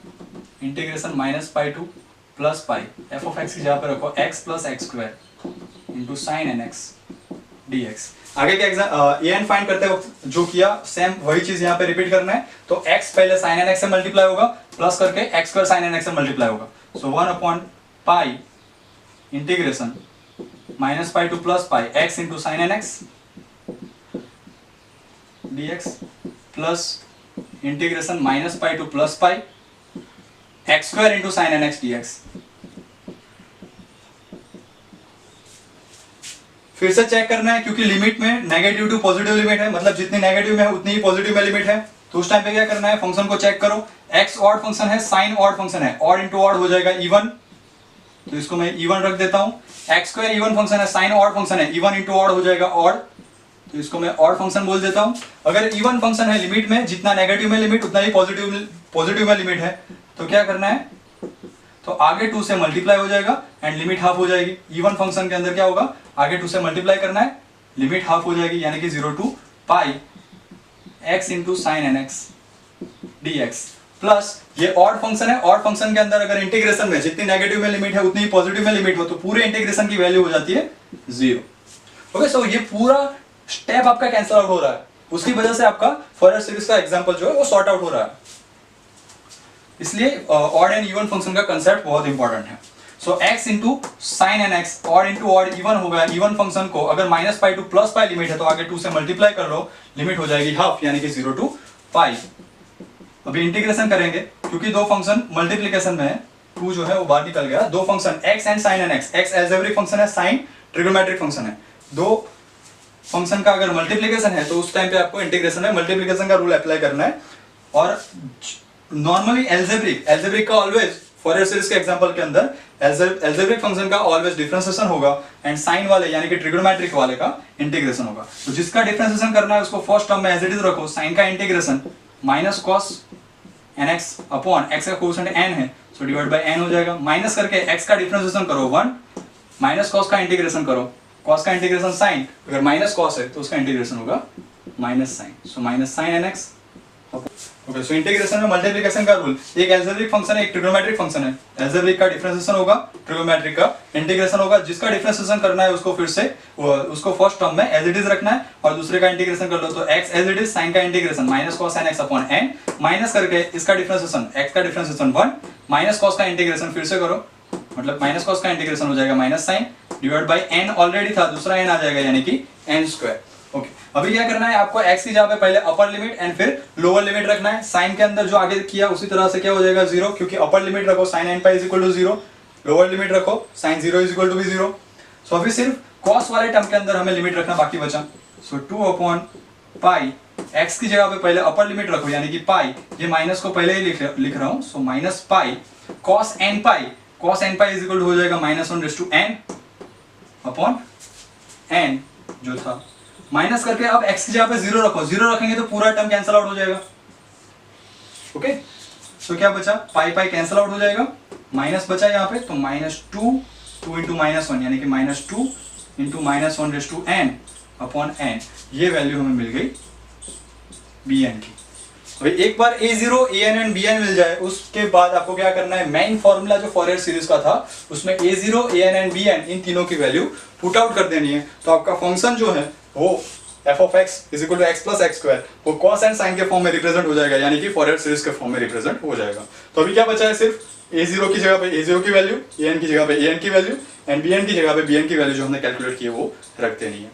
इंटीग्रेशन -पाई to +pi, f of x की जगह पे रखो x plus x square into sine n x dx। आगे के एग्जाम an फाइंड करते वक्त जो किया सेम वही चीज यहाँ पे रिपीट करना है। तो x पहले sin nx से मल्टीप्लाई होगा, प्लस करके x स्क्वायर sin nx से मल्टीप्लाई होगा। सो 1/पाई इंटीग्रेशन -पाई to +pi x into sine n x dx plus integration -पाई to +pi x square into sine n x dx। फिर से चेक करना है, क्योंकि लिमिट में नेगेटिव टू पॉजिटिव लिमिट है, मतलब जितनी नेगेटिव में है उतनी ही पॉजिटिव में लिमिट है। तो उस टाइम पे क्या करना है, फंक्शन को चेक करो, x ऑड फंक्शन है, साइन ऑड फंक्शन है, ऑड इंटू ऑड हो जाएगा इवन, तो इसको मैं इवन रख देता हूं। x स्क्वायर इवन फंक्शन है, साइन ऑड फंक्शन है, इवन इंटू ऑड हो जाएगा ऑड, तो इसको मैं ऑड फंक्शन बोल देता हूं। अगर इवन फंक्शन है लिमिट में, जितना नेगेटिव में लिमिट उतना ही पॉजिटिव में लिमिट है, तो क्या करना है, तो आगे 2 से मल्टीप्लाई हो जाएगा एंड लिमिट हाफ हो जाएगी। इवन फंक्शन के अंदर क्या होगा, आगे 2 से मल्टीप्लाई करना है, लिमिट हाफ हो जाएगी यानी कि 0 to pi x into sine n x dx। Plus ये ऑड फंक्शन है, ऑड फंक्शन के अंदर अगर इंटीग्रेशन में जितनी नेगेटिव में लिमिट है उतनी पॉजिटिव में लिमिट हो तो पूरे इंटीग्रेशन की वैल्यू हो जाती है 0। ओके, सो ये पूरा स्टेप आपका कैंसिल आउट हो रहा है, उसकी वजह से आपका फॉरियर सीरीज का एग्जांपल जो है वो सॉर्ट आउट हो रहा है। इसलिए ऑड एंड इवन फंक्शन का कंसेप्ट बहुत इंपॉर्टेंट है। So x into sine n x, odd into odd even होगा। इवन फंक्शन को अगर -पाई टू +पाई लिमिट है तो आगे 2 से मल्टीप्लाई कर लो, लिमिट हो जाएगी हाफ यानी कि 0 टू पाई। अभी इंटीग्रेशन करेंगे, क्योंकि दो फंक्शन मल्टीप्लिकेशन में है, 2 जो है वो बाहर निकल गया। दो function x and sine n x, x algebraic function है, साइन ट्रिग्नोमेट्रिक फंक्शन है। दो फंक्शन का अगर मल्टीप्लिकेशन है तो उस टाइम पे आपको इंटीग्रेशन में मल्टीप्लिकेशन का रूल अप्लाई करना है। और नॉर्मली एल्जेब्रिक का ऑलवेज फॉरियर सीरीज के एग्जांपल के अंदर एल्जेब्रिक फंक्शन का ऑलवेज डिफरेंशिएशन होगा एंड साइन वाले यानी कि ट्रिग्नोमेट्रिक वाले का इंटीग्रेशन होगा। तो जिसका डिफरेंशिएशन करना है उसको फर्स्ट टर्म में एज इट इज रखो, साइन का integration minus cos n x upon x का कोसेंट n है, सो डिवाइड बाय n हो जाएगा। माइनस करके x का डिफरेंशिएशन करो 1, माइनस कॉस का इंटीग्रेशन करो, कॉस का इंटीग्रेशन साइन, अगर माइनस कॉस है तो उसका इंटीग्रेशन होगा minus sine, so minus sine n x. Okay, so integration में मल्टीप्लिकेशन का रूल, एक एल्जेब्रिक फंक्शन है, एक ट्रिग्नोमेट्रिक फंक्शन है। एल्जेब्रिक का डिफरेंशिएशन होगा, ट्रिग्नोमेट्रिक का इंटीग्रेशन होगा। जिसका डिफरेंशिएशन करना है उसको फिर से उसको फर्स्ट टर्म में एज इट इज रखना है और दूसरे का इंटीग्रेशन कर लो, तो x as it is, sine का integration minus cos n x upon n, minus करके इसका डिफरेंशिएशन x का डिफरेंशिएशन 1, माइनस कॉस का इंटीग्रेशन फिर से करो मतलब माइनस कॉस का इंटीग्रेशन हो जाएगा minus sine divide by n already था, दूसरा एन आ जाएगा यानी कि एन स्क्वायर। ओके, अभी क्या करना है आपको, एक्स की जगह पे पहले अपर लिमिट एंड फिर लोअर लिमिट रखना है। साइन के अंदर जो आगे किया उसी तरह से क्या हो जाएगा 0, क्योंकि अपर लिमिट रखो sine n pi is equal to 0, lower limit रखो साइन 0 इज इक्वल टू भी 0। सो अभी सिर्फ कॉस वाले टर्म के अंदर हमें लिमिट रखना बाकी बचा। सो 2 अपॉन पाई, एक्स की जगह पे पहले अपर लिमिट रखो यानी कि पाई, ये माइनस को पहले ही लिख रहा हूं। So minus pi cos n pi, cos n pi is equal to हो जाएगा minus 1 raise to n upon n जो था, माइनस करके अब x की जगह पे 0 रखो, 0 रखेंगे तो पूरा टर्म कैंसिल आउट हो जाएगा। ओके, सो क्या बचा, पाई पाई कैंसिल आउट हो जाएगा, माइनस बचा यहाँ पे, तो माइनस 2 इंटू माइनस 1 यानी कि minus 2 into minus 1 raise to n upon n, ये वैल्यू हमें मिल गई बी एन की। अभी एक बार a0 an एंड bn मिल जाए उसके बाद आपको क्या करना है, मेन फॉर्मूला जो फॉरियर सीरीज का था उसमें a0 an एंड bn इन तीनों की वैल्यू पुट आउट कर देनी है। तो आपका फंक्शन जो है वो f of x is equal to x plus x square, वो कॉस एंड साइन के फॉर्म में रिप्रेजेंट हो जाएगा यानी कि फॉरियर सीरीज के फॉर्म में रिप्रेजेंट हो जाएगा। तो अभी क्या बचा है, सिर्फ a0 की जगह पे a0 की वैल्यू, an की जगह पे an की वैल्यू एंड bn की जगह पे bn की वैल्यू जो हमने कैलकुलेट की है वो रख देनी है।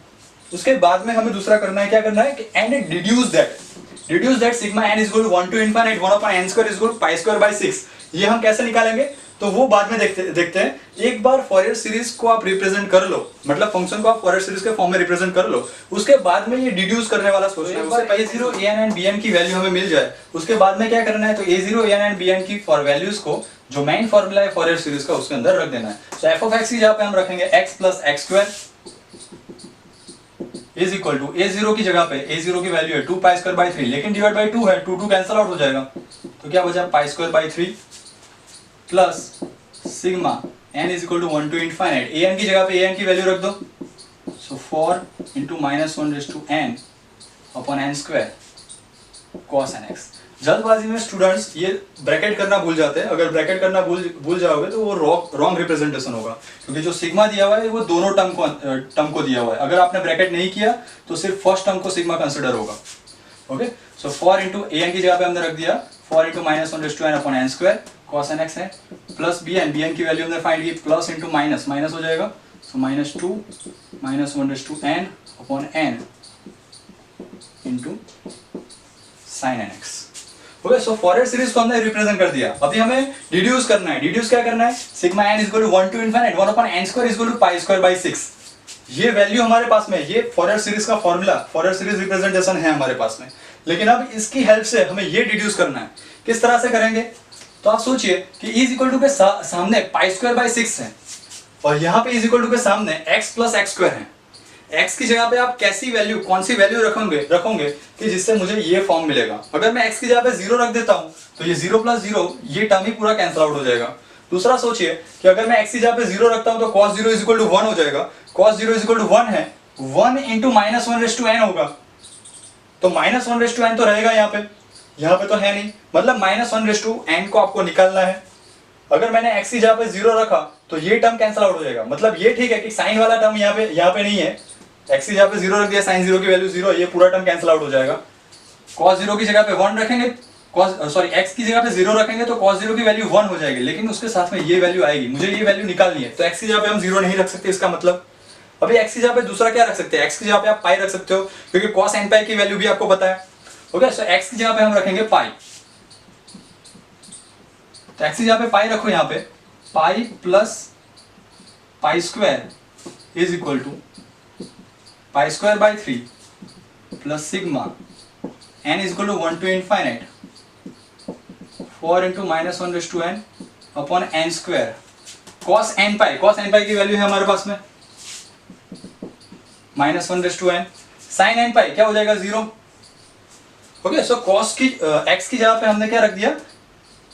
उसके बाद में हमें दूसरा करना है, क्या करना है कि and reduce that sigma n is equal to 1 to infinite 1 upon n square is equal to pi square by 6। ये हम कैसे निकालेंगे तो वो बाद में देखते हैं। एक बार फॉरियर सीरीज को आप रिप्रेजेंट कर लो, मतलब फंक्शन को आप फॉरियर सीरीज के फॉर्म में रिप्रेजेंट कर लो, उसके बाद में ये डिड्यूस करने वाला सोचना है। उससे a0 an एंड bn की वैल्यू हमें मिल जाए, उसके बाद में क्या करना है, तो a0 an एंड bn की फॉर वैल्यूज को जो मेन फॉर्मूला है फॉरियर सीरीज का उसके अंदर रख देना है। तो f ऑफ x की जगह पे हम रखेंगे x plus x square is equal to a0 की जगह पे a0 की वैल्यू है 2 पाई स्क्वायर बाई 3, लेकिन डिवाइड बाई 2 है, 2 कैंसिल आउट हो जाएगा, तो क्या बचा pi square by 3 plus sigma n is equal to 1 to infinite, an की जगह पे an की वैल्यू रख दो, सो 4 into minus 1 raise to n upon n square cos n x. जल्दबाजी में स्टूडेंट्स ये ब्रैकेट करना भूल जाते हैं, अगर ब्रैकेट करना भूल जाओगे तो वो रॉन्ग रिप्रेजेंटेशन होगा, क्योंकि जो सिग्मा दिया हुआ है वो दोनों टर्म को दिया हुआ है। अगर आपने ब्रैकेट नहीं किया तो सिर्फ फर्स्ट टर्म को सिग्मा कंसिडर होगा। ओके, सो 4 इंटू an की जगह पे हमने रख दिया 4 into minus 1 raise to n upon n square cos n x है, प्लस bn की वैल्यू हमने फाइंड की, प्लस इंटू माइनस हो जाएगा, so minus 2 minus 1 raise to n upon n into sine n x. Okay, so Fourier series को हमने represent कर दिया। अभी हमें डिड्यूस करना है। डिड्यूस क्या करना है, sigma n is equal to 1 to infinite 1 upon n square is equal to pi square by 6। ये वैल्यू हमारे पास में, ये फॉरियर सीरीज का फॉर्मूला, फॉरियर सीरीज रिप्रेजेंटेशन है हमारे पास में। लेकिन अब इसकी हेल्प से हमें ये डिड्यूस करना है। किस तरह से करेंगे, तो आप सोचिए कि इज इक्वल टू के सामने पाई स्क्वायर बाई 6 है और यहाँ पे इज इक्वल टू के सामने x प्लस एक्स स्क्वायर है। x की जगह पे आप कैसी वैल्यू, कौन सी वैल्यू रखोगे कि जिससे मुझे ये फॉर्म मिलेगा। अगर मैं x की जगह पे 0 रख देता हूं तो ये 0 प्लस 0 ये टर्म ही पूरा कैंसिल आउट हो जाएगा। दूसरा सोचिए कि अगर मैं x की जगह पे 0 रखता हूं तो cos 0 इज इक्वल टू 1 हो जाएगा। cos 0 इज इक्वल टू 1 है, 1 into minus 1 raise to n होगा, तो माइनस 1 रेज़ टू n तो रहेगा यहाँ पे तो है नहीं, मतलब माइनस 1 रेज़ टू n को आपको निकालना है। अगर मैंने x की जगह पे 0 रखा तो ये टर्म कैंसिल आउट हो जाएगा। मतलब ये ठीक है कि साइन वाला टर्म यहाँ पे नहीं है, x की जगह पे 0 रख दिया, साइन 0 की वैल्यू 0, ये पूरा टर्म कैंसिल आउट हो जाएगा। cos 0 की जगह पे 1 रखेंगे, x की जगह पे 0 रखेंगे तो cos 0 की वैल्यू 1 हो जाएगी, लेकिन उसके साथ में ये वैल्यू आएगी, मुझे ये वैल्यू निकालनी है। तो x की जगह पे हम 0 नहीं रख सकते, इसका मतलब अभी x की जगह पे दूसरा क्या रख सकते हैं, x की जगह पे आप पाई रख सकते हो, क्योंकि cos n पाई की वैल्यू भी आपको पता है। ओके, सो x की जगह पे हम रखेंगे पाई, तो x की जगह पे पाई रखो, यहाँ पे pi plus pi square is equal to pi square by 3 plus sigma n is equal to 1 to infinite 4 into minus 1 raise to n upon n square cos n pi की वैल्यू है हमारे पास में minus 1 raise to n, sine n pi क्या हो जाएगा 0। Okay, so cos की x की जगह पे हमने क्या रख दिया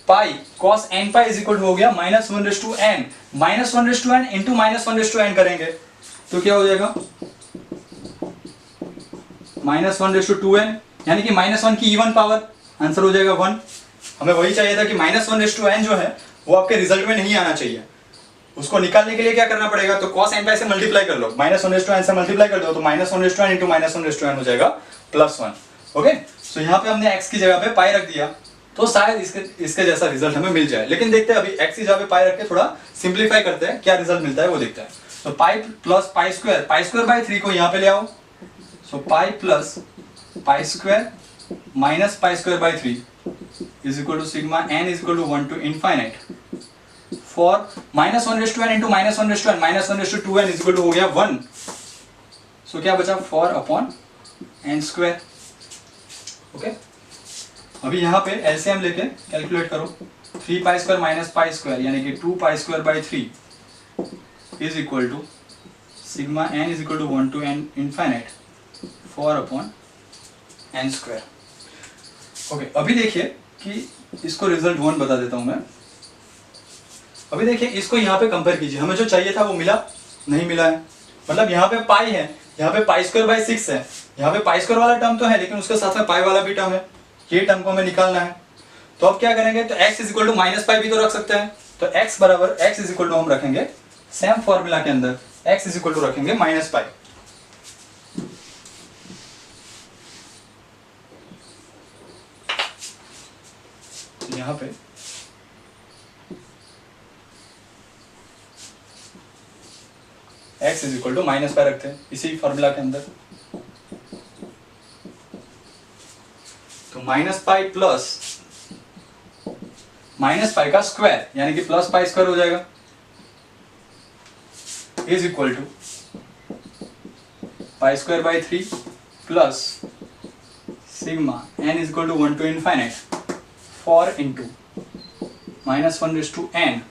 pi, cos n pi is equal to हो गया minus 1 raise to n, minus 1 raise to n into minus 1 raise to n करेंगे तो क्या हो जाएगा माइनस 1 रेज़ टू 2n, यानी कि माइनस 1 की इवन पावर, आंसर हो जाएगा 1। हमें वही चाहिए था कि माइनस 1 रेज़ टू n जो है वो आपके रिजल्ट में नहीं आना चाहिए। उसको निकालने के लिए क्या करना पड़ेगा, तो cos n पाई से मल्टीप्लाई कर लो, माइनस 1 रेज़ टू n से मल्टीप्लाई कर दो तो minus 1 raise to n into minus 1 raise to n हो जाएगा प्लस 1। ओके, सो यहाँ पे हमने x की जगह पे पाई रख दिया, तो शायद इसके जैसा रिजल्ट हमें मिल जाए। लेकिन देखते हैं, अभी x की जगह पे पाई रख के थोड़ा सिंप्लीफाई करते हैं, क्या रिजल्ट मिलता है वो देखते हैं। तो pi plus pi square by 3 को यहाँ पे ले आओ। So pi plus pi square minus pi square by 3 is equal to sigma n is equal to 1 to infinite for -1/n into -1/n -1/2n is equal to हो गया 1। सो क्या बचा 4/n square. Okay, अभी यहाँ पे एलसीएम लेके calculate करो। 3 pi square minus pi square यानी कि 2 pi square by 3 is equal to sigma n is equal to 1 to n infinite 4/n square. Okay, अभी देखिए कि इसको रिजल्ट 1 बता देता हूं मैं। अभी देखिए इसको यहाँ पे कंपेयर कीजिए, हमें जो चाहिए था वो मिला नहीं मिला है। मतलब यहाँ पे पाई है, यहाँ पे पाई स्क्वायर बाई 6 है, यहाँ पे पाई स्क्वायर वाला टर्म तो है लेकिन उसके साथ में पाई वाला भी टर्म है, ये टर्म को हमें निकालना है। तो अब क्या करेंगे, तो x is equal to minus pi भी तो रख सकते हैं। तो x बराबर x इज इक्वल टू हम रखेंगे सेम फॉर्मूला के अंदर x इज इक्वल टू रखेंगे माइनस पाई। यहाँ पे x is equal to minus pi रखते हैं इसी फॉर्मूला के अंदर। तो minus pi plus minus pi का स्क्वायर यानी कि प्लस पाई स्क्वायर हो जाएगा is equal to pi square by 3 plus sigma n is equal to 1 to infinite 4 into -1/n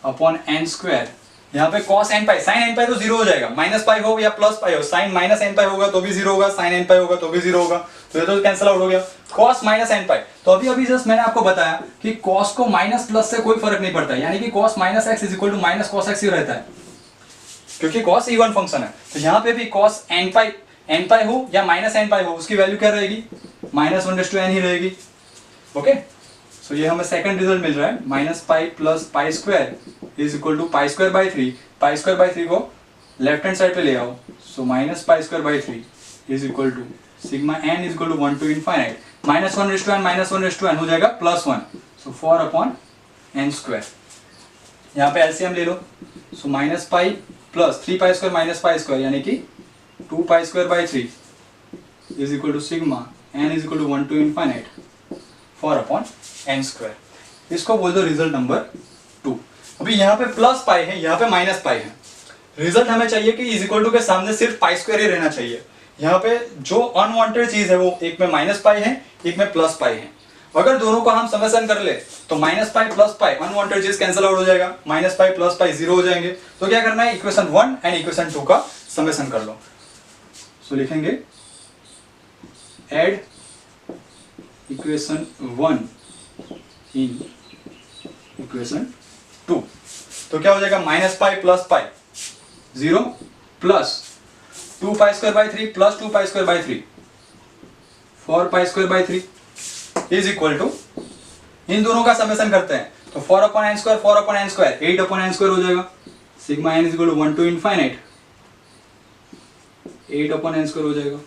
upon n square. यहाँ पे cos n पाई sin n पाई तो zero हो जाएगा, माइनस पाई हो या प्लस पाई हो, sin माइनस n पाई होगा तो भी जीरो होगा, sin n पाई होगा तो भी जीरो होगा, तो ये तो कैंसिल आउट हो गया। cos माइनस n पाई, तो अभी जस्ट मैंने आपको बताया कि cos को माइनस प्लस से कोई फर्क नहीं पड़ता, यानी कि cos minus x is equal to minus cos x ही रहता है, क्योंकि cos इवन फंक्शन है। तो यहाँ पे भी cos n पाई हो या माइनस n पाई हो, उसकी वैल्यू क्या रहेगी, -1/n ही रहेगी। ओके, सो ये हमें सेकंड रिजल्ट मिल रहा है, minus pi plus pi square is equal to pi square by 3। Pi square by 3 को लेफ्ट हैंड साइड पे ले आओ, so minus pi square by 3 is equal to sigma n is equal to 1 to infinite -1/n हो जाएगा +1, सो 4/n square. यहाँ पे LCM ले लो, so minus pi plus 3 pi square minus pi square यानी कि 2 pi square by 3 is equal to sigma n is equal to 1 to infinite 4/n square. इसको बोल दो रिजल्ट नंबर 2। अभी यहाँ पे प्लस पाई है, यहाँ पे माइनस पाई है। रिजल्ट हमें चाहिए कि इज इक्वल टू के सामने सिर्फ पाई स्क्वायर ही रहना चाहिए। यहाँ पे जो अनवांटेड चीज है वो एक में माइनस पाई है, एक में प्लस पाई है। अगर दोनों को हम समेशन कर ले तो माइनस पाई प्लस पाई अनवांटेड चीज कैंसिल आउट हो जाएगा, minus pi plus pi zero हो जाएंगे। तो क्या करना है, इक्वेशन 1 एंड इक्वेशन 2 का समेशन कर लो। सो लिखेंगे एड इक्वेशन 1 इन इक्वेशन 2। तो क्या हो जाएगा, minus pi plus pi 0 plus 2 pi square by 3 plus 2 pi square by 3 4 pi square by 3 is equal to, इन दोनों का समेशन करते हैं तो 4/n square 4/n square 8/n square हो जाएगा। Sigma n is equal to 1 to infinite 8/n square हो जाएगा।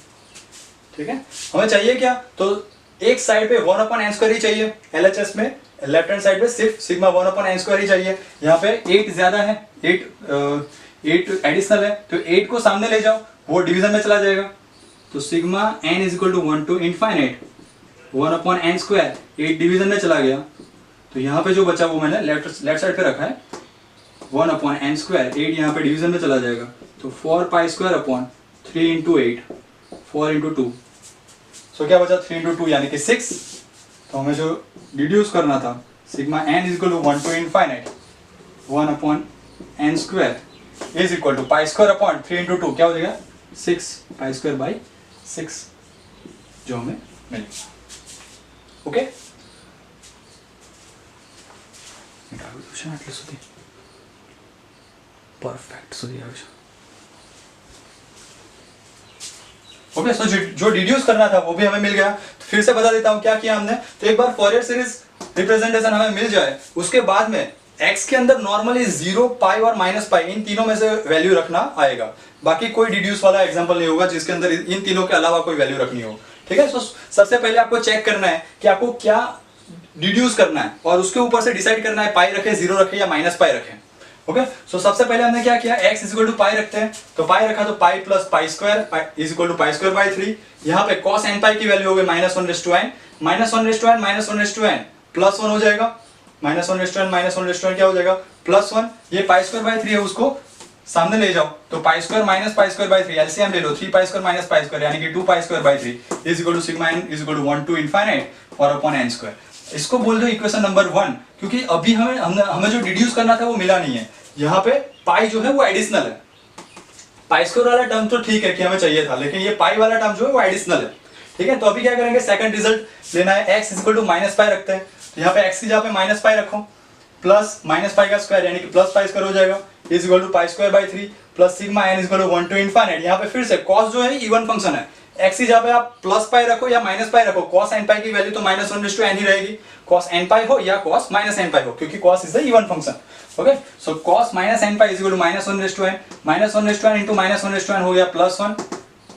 ठीक है, हमें चाहिए क्या, तो एक साइड पे 1/n स्क्वायर ही चाहिए, एलएचएस में लेफ्ट हैंड साइड पे सिर्फ सिग्मा 1/n स्क्वायर ही चाहिए। यहाँ पे 8 ज्यादा है, 8 एडिशनल है, तो 8 को सामने ले जाओ, वो डिवीजन में चला जाएगा। तो sigma n is equal to 1 to infinite 1/n square 8 division में चला गया। तो यहाँ पे जो बचा वो मैंने लेफ्ट साइड पे रखा है 1/n स्क्वायर 8 यहाँ पे डिवीजन में चला जाएगा। तो 4 pi square upon 3 into 8 4 into 2, सो क्या बचा 3 इंटू 2 यानी कि 6। तो हमें जो डिड्यूस करना था, sigma n is equal to 1 to infinite 1/n square is equal to pi square upon 3 into 2 क्या हो जाएगा 6 पाई स्क्वायर बाई 6 जो हमें मिलेगा। Okay, perfect. ओके, सो जो डिड्यूस करना था वो भी हमें मिल गया। तो फिर से बता देता हूँ क्या किया हमने। तो एक बार फॉरियर सीरीज रिप्रेजेंटेशन हमें मिल जाए, उसके बाद में x के अंदर नॉर्मली 0 पाई और माइनस पाई इन तीनों में से वैल्यू रखना आएगा। बाकी कोई डिड्यूस वाला एग्जांपल नहीं होगा जिसके अंदर इन तीनों के अलावा कोई वैल्यू रखनी हो। ठीक है, सो सबसे पहले आपको चेक करना है कि आपको क्या डिड्यूस करना है और उसके ऊपर से डिसाइड करना है पाई रखे, जीरो रखे या माइनस पाई रखे। ओके, सो सबसे पहले हमने क्या किया, x is equal to pi रखते हैं, तो पाई रखा तो pi plus pi square is equal to pi square by 3। यहाँ पे cos n पाई की वैल्यू हो गई -1/n, -1/n -1/n प्लस 1 हो जाएगा, -1/n -1/n क्या हो जाएगा +1। ये पाई स्क्वायर बाई 3 है, उसको सामने ले जाओ तो pi square minus pi square by 3 LCM ले लो, 3 pi square minus pi square यानी कि 2 pi square by 3 is equal to sigma n is equal to 1 to infinite 4 upon n square. इसको बोल दो इक्वेशन नंबर 1, क्योंकि अभी हमें जो डिड्यूस करना था वो मिला नहीं है। यहाँ पे पाई जो है वो एडिशनल है, पाई स्क्वायर वाला टर्म तो ठीक है कि हमें चाहिए था, लेकिन ये पाई वाला टर्म जो है वो एडिशनल है। ठीक है, तो अभी क्या करेंगे, सेकंड रिजल्ट लेना है, x is equal to minus pi रखते हैं, तो यहाँ पे x की जगह पे माइनस पाई रखो, प्लस माइनस पाई का स्क्वायर यानी कि प्लस पाई स्क्वायर हो जाएगा is equal to pi square by 3 plus sigma n is equal to 1 to infinite. यहाँ पे फिर से cos जो है इवन फंक्शन है, x की जगह पे आप प्लस पाई रखो या माइनस पाई रखो, cos n पाई की वैल्यू तो -1/n ही रहेगी, cos n पाई हो या cos -n पाई हो, क्योंकि cos is the even function. Okay, so cos -n pi is equal to -1/n into -1/n हो गया +1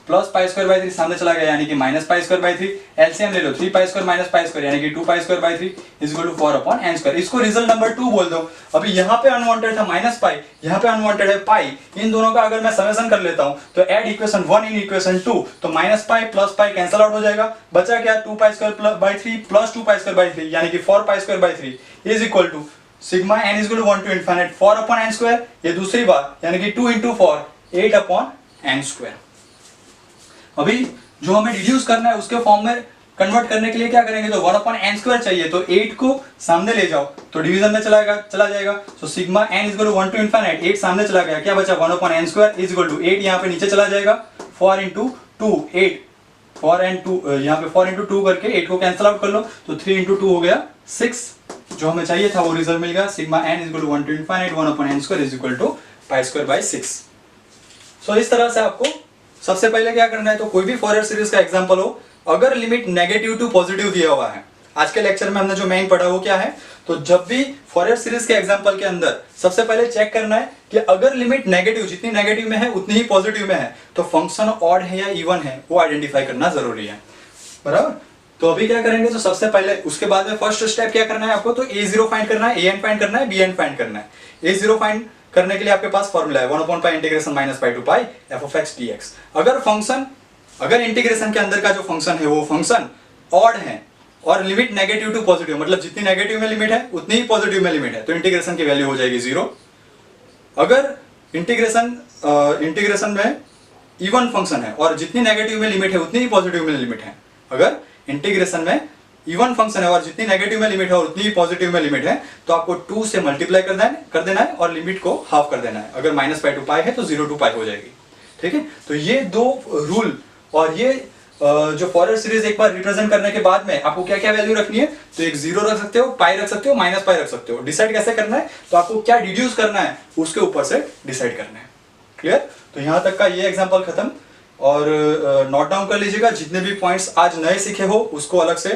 प्लस पाई स्क्वायर बाई 3 सामने चला गया यानी कि minus pi square by 3, LCM ले लो 3 pi square minus pi square यानी कि 2 pi square by 3 is equal to 4 upon n square. इसको रिजल्ट नंबर 2 बोल दो। अभी यहाँ पे अनवांटेड था माइनस पाई, यहाँ पे अनवांटेड है पाई, इन दोनों का अगर मैं समेशन कर लेता हूँ तो ऐड इक्वेशन 1 इन इक्वेशन 2, तो minus pi plus pi cancel out हो जाएगा, बचा क्या 2 pi square by 3 plus 2 pi square by 3 यानी कि 4 pi square by 3 is equal to sigma n is equal to 1 to infinite 4 upon n square. ये दूसरी बार यानी कि 2 into 4 8 अपॉन n स्क्वायर। अभी जो हमें डिड्यूस करना है उसके फॉर्म में कन्वर्ट करने के लिए क्या करेंगे, तो 1 अपॉन n स्क्वायर चाहिए, तो 8 को सामने ले जाओ तो डिवीजन में चला जाएगा, तो sigma n is equal to 1 to infinite 8 सामने चला गया, क्या बचा 1 upon n square is equal to 8 यहाँ पे नीचे चला जाएगा 4 into 2 8 4 and 2 यहाँ पे 4 into 2 करके 8 को कैंसिल आउट कर लो तो 3 into 2 हो गया 6, जो हमें चाहिए था वो रिजल्ट मिल गया, sigma n is equal to 1 to infinite 1 upon n square is equal to pi square by 6। So इस तरह से आपको सबसे पहले क्या करना है, तो कोई भी फॉरियर सीरीज का एग्जांपल हो, अगर लिमिट नेगेटिव टू पॉजिटिव दिया हुआ है, आज के लेक्चर में हमने जो मेन पढ़ा वो क्या है, तो जब भी फॉरियर सीरीज के एग्जांपल के अंदर सबसे पहले चेक करना है कि अगर लिमिट नेगेटिव जितनी नेगेटिव में है उतनी ही पॉजिटिव में है, तो फंक्शन ऑड है या इवन है वो आइडेंटिफाई करना जरूरी है, बराबर। तो अभी क्या करेंगे, तो सबसे पहले उसके बाद में फर्स्ट स्टेप क्या करना है आपको, तो a0 फाइंड करना है, an फाइंड करना है, bn फाइंड करना है। a0 फाइंड करने के लिए आपके पास फॉर्मूला है 1 upon pi integration minus pi to pi f of x dx। अगर इंटीग्रेशन के अंदर का जो फंक्शन है वो फंक्शन ऑड है और लिमिट नेगेटिव टू पॉजिटिव, मतलब जितनी नेगेटिव में लिमिट है उतनी ही पॉजिटिव में लिमिट है, तो इंटीग्रेशन की वैल्यू हो जाएगी 0। अगर इंटीग्रेशन में इवन फंक्शन है और जितनी नेगेटिव में लिमिट है उतनी ही पॉजिटिव में लिमिट है, अगर इंटीग्रेशन में इवन फंक्शन है और जितनी नेगेटिव में लिमिट है और उतनी ही पॉजिटिव में लिमिट है, तो आपको 2 से मल्टीप्लाई कर देना है और लिमिट को हाफ कर देना है। अगर माइनस पाई टू पाई है तो 0 to पाई हो जाएगी। ठीक है, तो ये दो रूल और ये जो फॉरियर सीरीज एक बार रिप्रेजेंट करने के बाद में आपको क्या क्या वैल्यू रखनी है, तो एक 0 रख सकते हो, पाई रख सकते हो, माइनस पाई रख सकते हो। डिसाइड कैसे करना है, तो आपको क्या डिड्यूस करना है उसके ऊपर से डिसाइड करना है। क्लियर, तो यहां तक का ये एग्जांपल खत्म, और नोट डाउन कर लीजिएगा, जितने भी पॉइंट्स आज नए सीखे हो उसको अलग से